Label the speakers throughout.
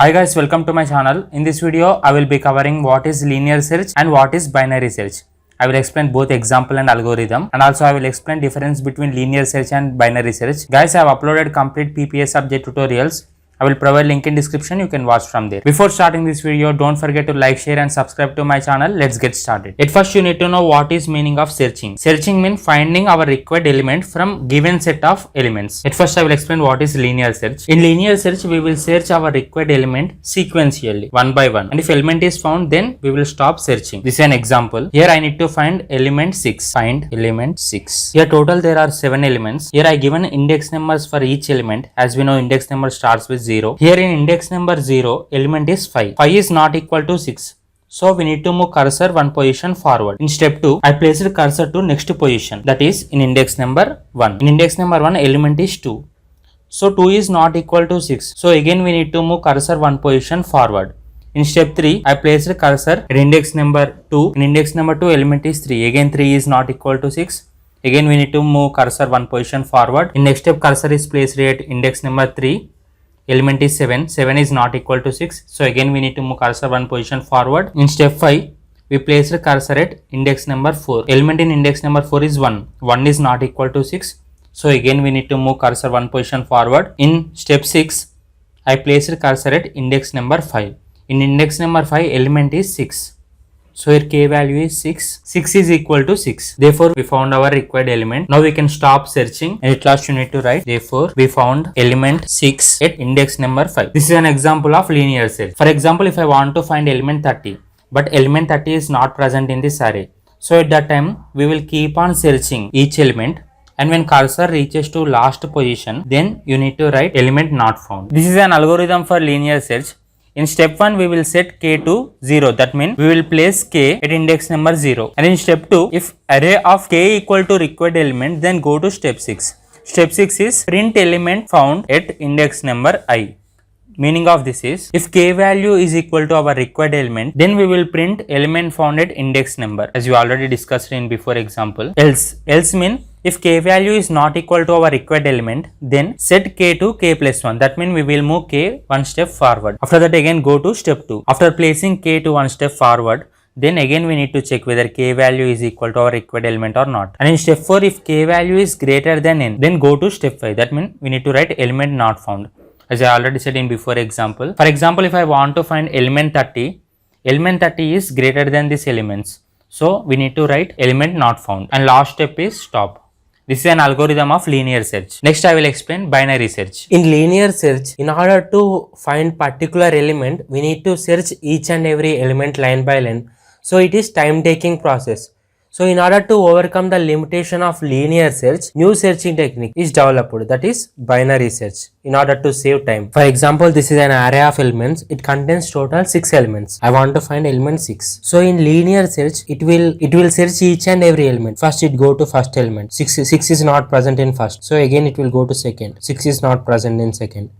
Speaker 1: Hi guys, welcome to my channel. In this video, I will be covering what is linear search and what is binary search. I will explain both example and algorithm, and also I will explain difference between linear search and binary search. Guys, I have uploaded complete PPS subject tutorials. I will provide link in description. You can watch from there. Before starting this video, don't forget to like, share and subscribe to my channel. Let's get started. At first, you need to know what is meaning of searching. Searching means finding our required element from given set of elements. At first, I will explain what is linear search. In linear search, we will search our required element sequentially, one by one. And if element is found, then we will stop searching. This is an example. Here, I need to find element 6. Find element 6. Here, total there are 7 elements. Here, I given index numbers for each element. As we know, index number starts with 0. Here in index number 0, element is 5. 5 is not equal to 6. So we need to move cursor one position forward. In step 2, I placed cursor to next position. That is in index number 1. In index number 1, element is 2. So 2 is not equal to 6. So again we need to move cursor one position forward. In step 3, I placed cursor at index number 2. In index number 2, element is 3. Again 3 is not equal to 6. Again we need to move cursor one position forward. In next step, cursor is placed at index number 3. Element is 7. 7 is not equal to 6. So again we need to move cursor one position forward. In step 5, we place the cursor at index number 4. Element in index number 4 is 1. 1 is not equal to 6. So again we need to move cursor one position forward. In step 6, I place the cursor at index number 5. In index number 5, element is 6. So here k value is 6. 6 is equal to 6. Therefore, we found our required element. Now we can stop searching, and at last you need to write, therefore, we found element 6 at index number 5. This is an example of linear search. For example, if I want to find element 30, but element 30 is not present in this array. So at that time, we will keep on searching each element. And when cursor reaches to last position, then you need to write element not found. This is an algorithm for linear search. In step 1, we will set k to 0. That means we will place k at index number 0. And in step 2, if array of k equal to required element, then go to step 6. Step 6 is print element found at index number I. Meaning of this is, if k value is equal to our required element, then we will print element found at index number, as you already discussed in before example. Else mean, if k value is not equal to our required element, then set k to k plus 1. That means we will move k one step forward. After that, again go to step 2. After placing k to one step forward, then again we need to check whether k value is equal to our required element or not. And in step 4, if k value is greater than n, then go to step 5. That means we need to write element not found, as I already said in before example. For example, if I want to find element 30, element 30 is greater than these elements. So we need to write element not found. And last step is stop. This is an algorithm of linear search. Next, I will explain binary search.
Speaker 2: In linear search, in order to find particular element, we need to search each and every element line by line. So it is time taking process. So in order to overcome the limitation of linear search, new searching technique is developed, that is binary search, in order to save time. For example, this is an array of elements. It contains total 6 elements. I want to find element 6. So in linear search, it will search each and every element. First it go to first element. 6 is not present in first. So again it will go to second. 6 is not present in second.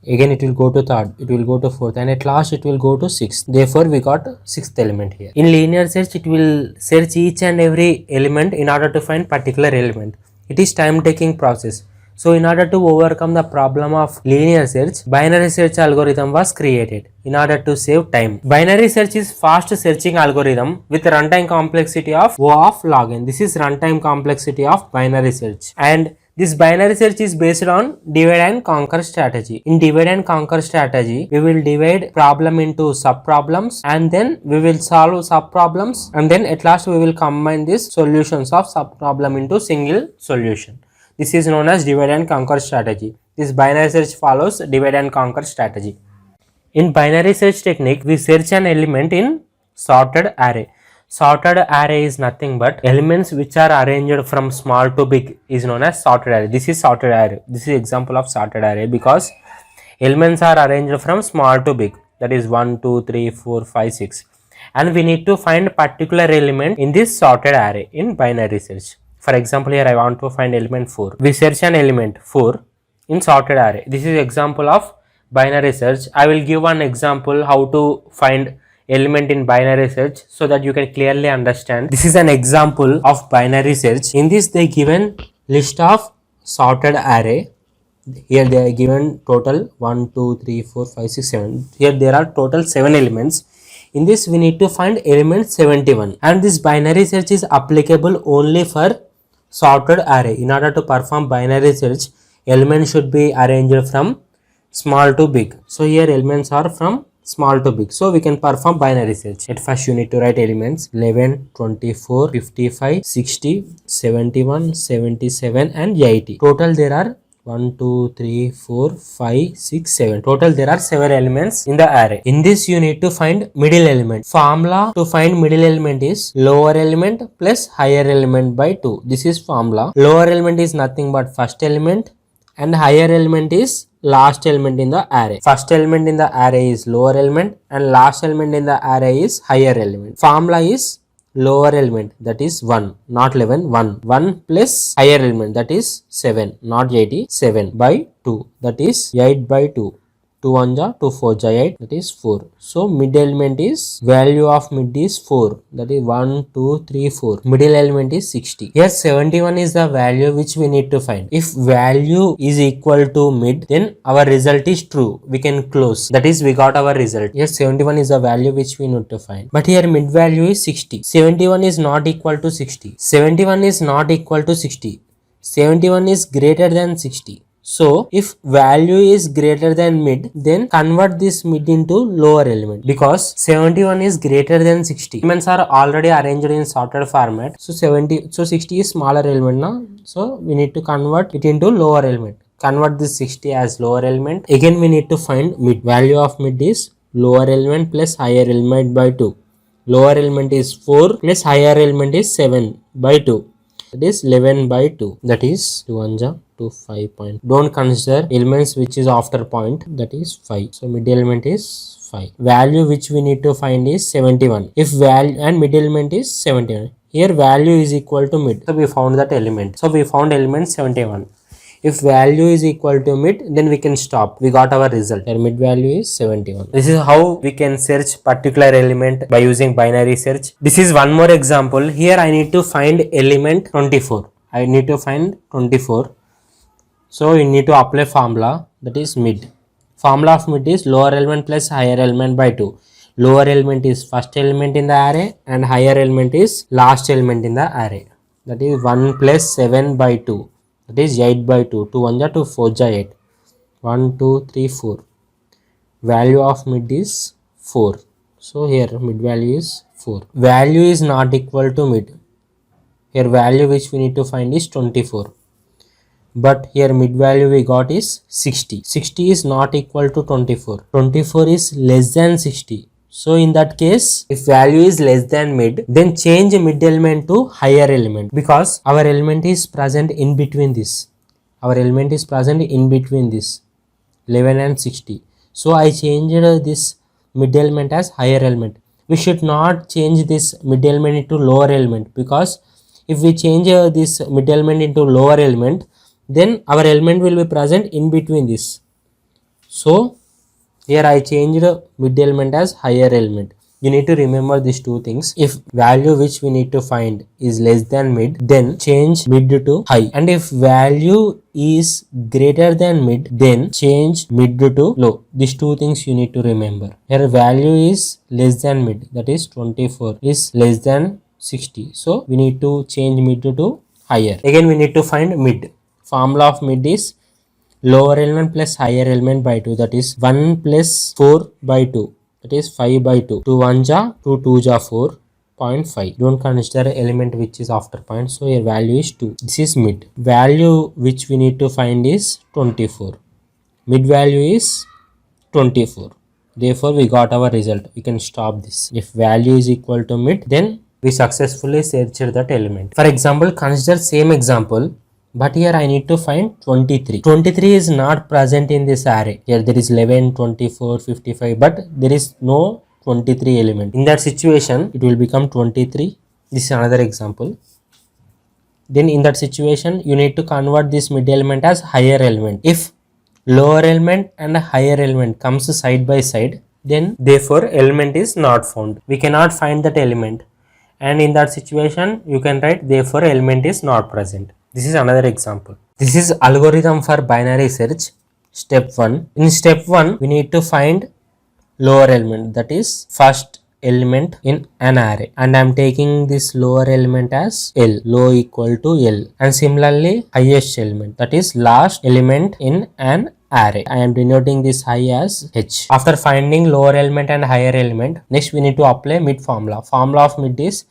Speaker 2: Again it will go to third, it will go to fourth, and at last it will go to sixth. Therefore we got sixth element here. In linear search, it will search each and every element in order to find particular element. It is time taking process. So in order to overcome the problem of linear search, binary search algorithm was created in order to save time. Binary search is fast searching algorithm with runtime complexity of O of log n. This is runtime complexity of binary search. And this binary search is based on divide and conquer strategy. In divide and conquer strategy, we will divide problem into sub-problems, and then we will solve sub-problems, and then at last we will combine these solutions of sub-problem into single solution. This is known as divide and conquer strategy. This binary search follows divide and conquer strategy. In binary search technique, we search an element in sorted array. Sorted array is nothing but elements which are arranged from small to big is known as sorted array. This is sorted array. This is example of sorted array because elements are arranged from small to big. That is 1, 2, 3, 4, 5, 6. And we need to find particular element in this sorted array in binary search. For example, here I want to find element 4. We search an element 4 in sorted array. This is example of binary search. I will give one example how to find element in binary search so that you can clearly understand. This is an example of binary search. In this, they given list of sorted array Here they are given total 1, 2, 3, 4, 5, 6, 7. Here there are total 7 elements. In this we need to find element 71, and this binary search is applicable only for sorted array. In order to perform binary search, elements should be arranged from small to big. So here elements are from small to big, so we can perform binary search. At first you need to write elements 11, 24, 55, 60, 71, 77 and 80. Total there are 1, 2, 3, 4, 5, 6, 7. Total there are 7 elements in the array. In this you need to find middle element. Formula to find middle element is lower element plus higher element by 2. This is formula. Lower element is nothing but first element, and higher element is last element in the array. First element in the array is lower element and last element in the array is higher element. Formula is lower element, that is 1, not 11, 1. 1 plus higher element, that is 7, not 80, 7 by 2, that is 8 by 2. 2 1 ja, 2 4 ja 8, that is 4. So mid element is, value of mid is 4, that is 1, 2, 3, 4. Middle element is 60. Here 71 is the value which we need to find. If value is equal to mid, then our result is true. We can close. That is, we got our result. Here 71 is the value which we need to find. But here mid value is 60. 71 is not equal to 60. 71 is not equal to 60. 71 is greater than 60. So if value is greater than mid, then convert this mid into lower element, because 71 is greater than 60. Elements are already arranged in sorted format. So 60 is smaller element now. So we need to convert it into lower element. Convert this 60 as lower element. Again we need to find mid. Value of mid is lower element plus higher element by 2. Lower element is 4 plus higher element is 7 by 2. That is 11 by 2. That is 2 1 ja, 2 5 point. Don't consider elements which is after point, that is 5. So mid element is 5. Value which we need to find is 71. If value and mid element is 71. Here value is equal to mid. So we found that element. So we found element 71. If value is equal to mid, then we can stop. We got our result. Our mid value is 71. This is how we can search particular element by using binary search. This is one more example. Here I need to find element 24. I need to find 24. So you need to apply formula, that is mid. Formula of mid is lower element plus higher element by 2. Lower element is first element in the array and higher element is last element in the array. That is 1 plus 7 by 2. That is 8 by 2. 2 1 ja, 2 4 ja 8. 1, 2, 3, 4. Value of mid is 4. So here mid value is 4. Value is not equal to mid. Here value which we need to find is 24. But here mid value we got is 60. 60 is not equal to 24. 24 is less than 60. So in that case, if value is less than mid, then change mid element to higher element, because our element is present in between this. Our element is present in between this 11 and 60. So I changed this mid element as higher element. We should not change this mid element into lower element, because if we change this mid element into lower element, then our element will be present in between this. So here I changed mid element as higher element. You need to remember these two things. If value which we need to find is less than mid, then change mid to high. And if value is greater than mid, then change mid to low. These two things you need to remember. Here value is less than mid, that is 24 is less than 60. So we need to change mid to higher. Again we need to find mid. Formula of mid is lower element plus higher element by 2, that is 1 plus 4 by 2, that is 5 by 2. 2 1 ja, 2 2 ja 4, 0.5. Don't consider element which is after point, so your value is 2. This is mid. Value which we need to find is 24. Mid value is 24. Therefore we got our result. We can stop this. If value is equal to mid, then we successfully searched that element. For example, consider same example, but here I need to find 23. 23 is not present in this array. Here there is 11, 24, 55, but there is no 23 element. In that situation, it will become 23. This is another example. Then in that situation, you need to convert this mid element as higher element. If lower element and higher element comes side by side, then therefore element is not found. We cannot find that element. And in that situation, you can write therefore element is not present. This is another example. This is algorithm for binary search. Step 1. In step 1, we need to find lower element, that is first element in an array, and I am taking this lower element as L, low equal to L, and similarly highest element, that is last element in an array, I am denoting this high as H. After finding lower element and higher element, next we need to apply mid formula. Formula of mid is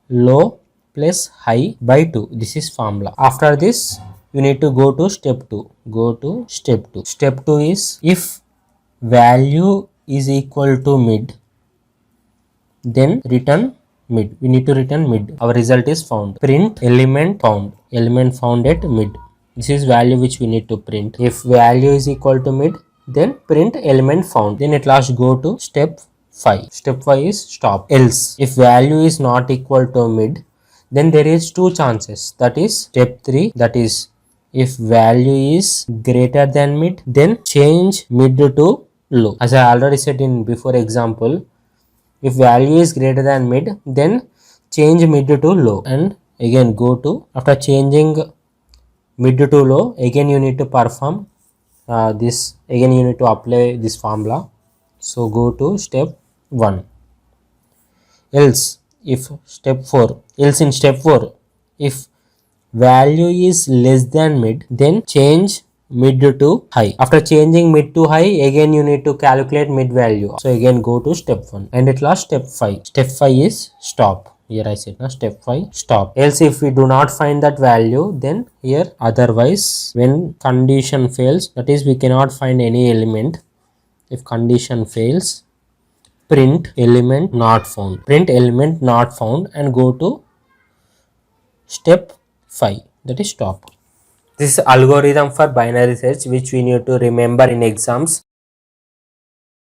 Speaker 2: low plus high by 2. This is formula. After this you need to go to step 2. Step 2 is if value is equal to mid, then return mid. We need to return mid. Our result is found. Print element found at mid. This is value which we need to print. If value is equal to mid, then print element found. Then at last go to step 5. Step 5 is stop. Else if value is not equal to mid, then there is two chances, that is step 3, that is if value is greater than mid, then change mid to low. As I already said in before example, if value is greater than mid, then change mid to low, and again go to, after changing mid to low, again you need to perform this, again you need to apply this formula. So go to step 1. Else if step 4, else in step 4, if value is less than mid, then change mid to high. After changing mid to high, again you need to calculate mid value. So again go to step 1, and at last step 5. Step 5 is stop. Here I said now step 5 stop. Else if we do not find that value, then here otherwise when condition fails, that is we cannot find any element, if condition fails, print element not found. Print element not found and go to step 5, that is stop. This is algorithm for binary search which we need to remember in exams.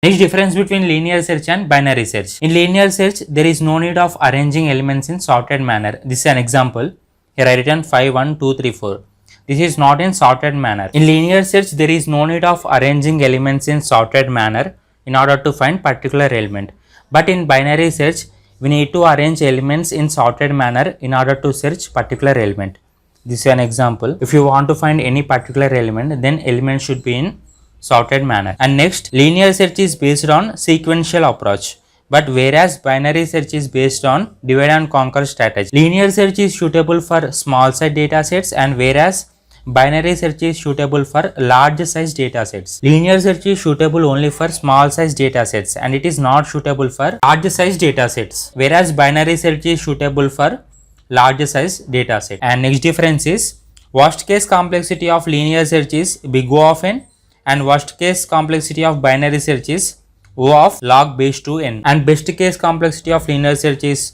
Speaker 1: Next difference between linear search and binary search. In linear search, there is no need of arranging elements in sorted manner. This is an example. Here I written 5, 1, 2, 3, 4. This is not in sorted manner. In linear search, there is no need of arranging elements in sorted manner in order to find particular element. But in binary search, we need to arrange elements in sorted manner in order to search particular element. This is an example. If you want to find any particular element, then element should be in sorted manner. And next, linear search is based on sequential approach, but whereas binary search is based on divide and conquer strategy. Linear search is suitable for small size data sets, and whereas binary search is suitable for large size data sets. Linear search is suitable only for small size data sets, and it is not suitable for large size data sets, whereas binary search is suitable for large size data set. And next difference is worst case complexity of linear search is big O of n, and worst case complexity of binary search is O of log base 2n, and best case complexity of linear search is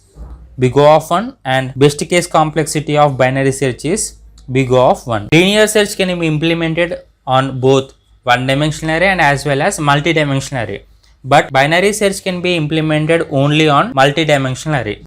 Speaker 1: big O of 1, and best case complexity of binary search is big O of 1. Linear search can be implemented on both one-dimensional array and as well as multi-dimensional array, but binary search can be implemented only on multi-dimensional array.